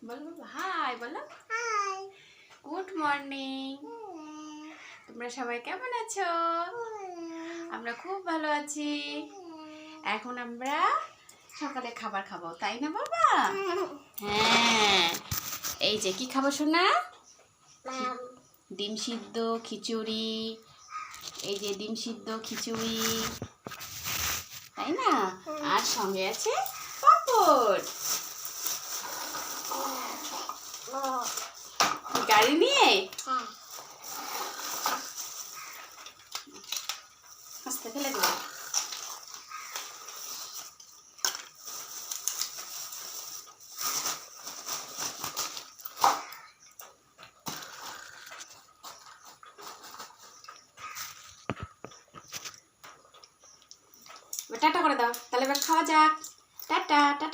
বলো বাবা হাই বলো। হাই। Good morning. তোমরা সবাই কেমন আছো? আমরা খুব ভালো আছি। এখন আমরা সকালে খাবার খাবো, তাই না বাবা? হ্যাঁ, এই যে কি খাবো সোনা? ডিম সিদ্ধ, খিচুড়ি। এই যে ডিম সিদ্ধ খিচুড়ি, তাই না? আর সঙ্গে আছে পাপড়। গাড়ি নিয়ে আস্তে ফেলে দেবো। টাটা করে দাও, তাহলে এবার খাওয়া যাক। Tata tata.